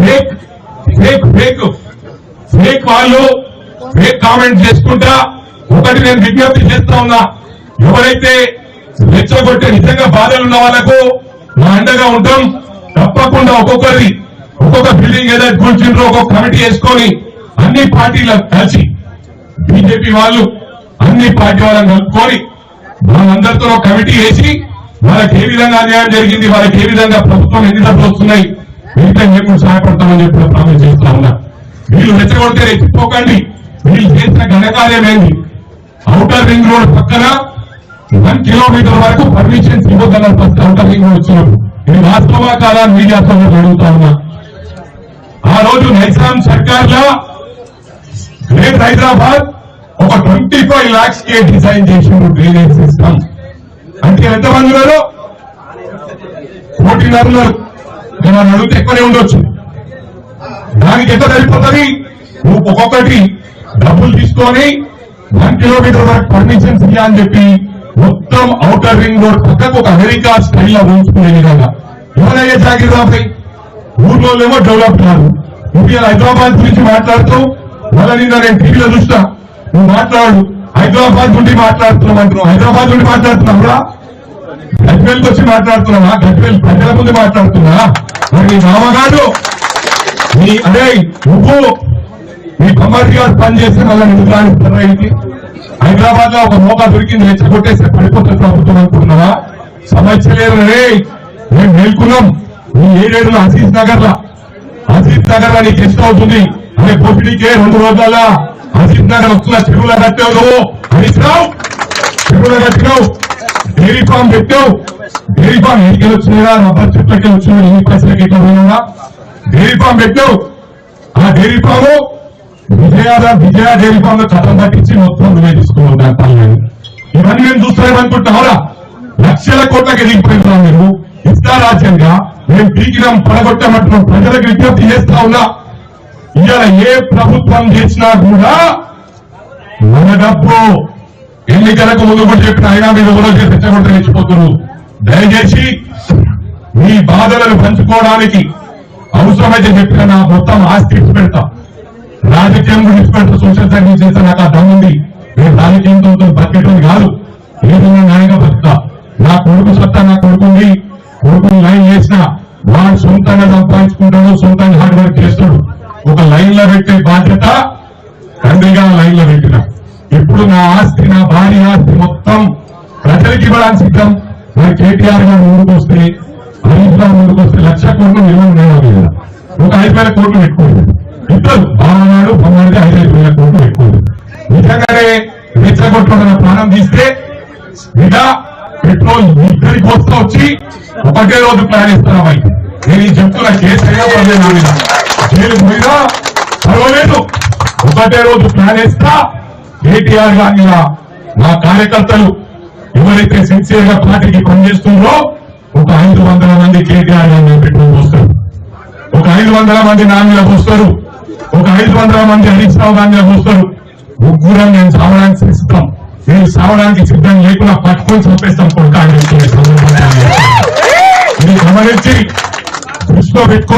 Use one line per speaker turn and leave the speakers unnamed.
Fake fake fake fake వాళ్ళు fake comment చేసుకుంటా ఒకటి నేను విజ్ఞప్తి చేస్తా ఉన్నా, ఎవరైతే రెచ్చగొట్టే నిజంగా బాధలు ఉన్న వాళ్ళకు మా అండగా ఉంటాం. తప్పకుండా ఒక్కొక్క బిల్డింగ్ ఏదైతే కూర్చుంటారో ఒక్కొక్క కమిటీ వేసుకొని అన్ని పార్టీలకు కలిసి బీజేపీ వాళ్ళు అన్ని పార్టీ వాళ్ళని కలుపుకొని మనందరితో కమిటీ వేసి వాళ్ళకి ఏ విధంగా అన్యాయం జరిగింది, వాళ్ళకి ఏ విధంగా ప్రభుత్వం ఎన్ని డబ్బులు వస్తున్నాయి మిగతా మేము సహాయపడతామని చెప్పి ప్రామిస్ చేస్తా ఉన్నా. వీళ్ళు రెచ్చగొడితే రెచ్చిపోకండి. వీళ్ళు చేసిన ఘనకార్యమేంది, ఔటర్ రింగ్ రోడ్ పక్కన 1 కిలోమీటర్ వరకు పర్మిషన్స్ ఇవ్వగలరు. ఫస్ట్ ఔటర్ రింగ్ రోడ్ వచ్చినప్పుడు ఇది వాస్తవా కాదా మీడియా సోదరులు అడుగుతా ఉన్నా. ఆ రోజు నైజాం సర్కార్ లో గ్రేట్ హైదరాబాద్ ఒక 25 lakhs కే డిజైన్ చేసిండు డ్రైనేజ్ సిస్టమ్. అంటే ఎంతమంది ఉన్నారు? 1.5 ఉన్నారు. నేను అడిగితే ఎక్కువనే ఉండొచ్చు. దానికి ఎంత సరిపోతుంది? నువ్వు ఒక్కొక్కటి డబ్బులు తీసుకొని 1 కిలోమీటర్ వరకు పర్మిషన్స్ ఇవ్వాలని చెప్పి మొత్తం ఔటర్ రింగ్ రోడ్ పక్కకు ఒక అమెరికా స్టైల్లో ఉంచుకునే విధంగా ఎవరైనా జాగ్రత్త. ఊర్లో ఏమో డెవలప్ కాదు. నువ్వు హైదరాబాద్ గురించి మాట్లాడుతూ వాళ్ళ నిన్న నేను టీవీలో చూస్తా, నువ్వు మాట్లాడు హైదరాబాద్ నుండి మాట్లాడుతున్నావు అంటున్నావు. హైదరాబాద్ నుండి మాట్లాడుతున్నావురా? గజ్వేల్కి వచ్చి మాట్లాడుతున్నావా? గజ్వేల్ ప్రజల ముందు మాట్లాడుతున్నా? మరి నీ మామగారు అదే నువ్వు మీ బొమ్మడి గారు పనిచేస్తే మళ్ళీ నిధులు రానిస్తారా? ఇది హైదరాబాద్ లో ఒక మోకా దొరికింది రెచ్చగొట్టేస్తే పడిపోతుంది ప్రభుత్వం అనుకుంటున్నావా? సమస్య లేదు. మేము మేల్కున్నాం. నీ 7 అజీజ్ నగర్ లో నీకు గెస్ట్ హౌస్ ఉంది. అదే పొద్దుడికే 2 రోజుల అజీజ్ నగర్ వస్తున్న చెరువుల కట్టావు నువ్వు. హరీశ్రావు చెరువుల కట్టినావు, డైరీ ఫామ్ పెట్టావు. డైరీ ఫామ్ ఎన్నికలు వచ్చినాయా? రబ్బర్ చెట్లకి వచ్చిన ఎన్ని పైసలకి ఎట్లా పోయినా డైరీ ఫామ్ పెట్టావు. ఆ డైరీ ఫామ్ విజయ డైరీ ఫామ్ లో చట్టం పట్టించి మొత్తం నువ్వే తీసుకున్నావు. దాని పనులు ఇవన్నీ మేము చూస్తామనుకుంటున్నావురా? లక్షల కోట్లకి ఎదిగిపోయినాం. మీరు ఇష్టారాజ్యంగా మేము పీకినాం, పడగొట్టామంటున్నాం. ప్రజలకు విజ్ఞప్తి చేస్తా ఉన్నా, ఇవాళ ఏ ప్రభుత్వం చేసినా కూడా మన డబ్బు ఎన్నికలకు ముందు కూడా చెప్పిన అయినా మీరు ఎవరో చేసి తెచ్చగొట్టి తెచ్చిపోతున్నారు. దయచేసి మీ బాధలను పంచుకోవడానికి అవసరమైతే చెప్పిన నా మొత్తం ఆస్తి ఇచ్చి పెడతా, రాజకీయం కూడా ఇచ్చి పెడతా, సోషల్ సర్వీస్ చేస్తా. నాకు ఆ దమ్ముంది. నేను రాజకీయంతో బతికేటోని కాదు, ఏదైనా న్యాయంగా బతుకుతా. నా కొడుకు సత్తా నా కొడుకుంది. కొడుకుని లైన్ చేసిన వాడు సొంతంగా సంపాదించుకుంటాడు, సొంతంగా హార్డ్ వర్క్ చేస్తాడు. ఒక లైన్ లో పెట్టే బాధ్యత తండ్రిగా లైన్ లో పెట్టిన. ఇప్పుడు నా ఆస్తి, నా భార్య ఆస్తి మొత్తం ప్రజలకి ఇవ్వడానికి సిద్ధం. మరి కేటీఆర్ గారు ముందుకు వస్తే, హరీష్ రావు ముందుకు వస్తే 1,00,000 కోట్లు నిలవ ఒక 5,000 కోట్లు పెట్టుకోండి. ఇద్దరు బాగున్నాడు బొమ్మడితే 5,000 కోట్లు పెట్టుకోండి. నిజంగానే రెచ్చగొట్టుకున్న ప్రాణం తీస్తే ఇలా పెట్రోల్ ఇద్దరికి వస్తా వచ్చి ఒకటే రోజు ప్లాన్ ఇస్తున్నాం. నేను ఈ చెప్తున్నా, కేసు అయినా పర్లేదు, జైలు పోయినా పర్వాలేదు, ఒకటే రోజు ప్లాన్ ఇస్తా. కేటీఆర్ గారి మా కార్యకర్తలు ఎవరైతే సిన్సియర్ గా పార్టీకి పనిచేస్తుందో ఒక 500 మంది కేటీఆర్ గారిని పెట్టుకుని పోస్తారు, ఒక 500 మంది నా మీద పోస్తారు, ఒక 500 మంది హరీష్ రావు గారి మీద పోస్తారు. ముగ్గురం నేను సావడానికి సిద్ధం. నేను సావడానికి సిద్ధం లేకుండా పట్టుకొని చంపేస్తాం. కొడుకు గమనించి దృష్టిలో పెట్టుకో.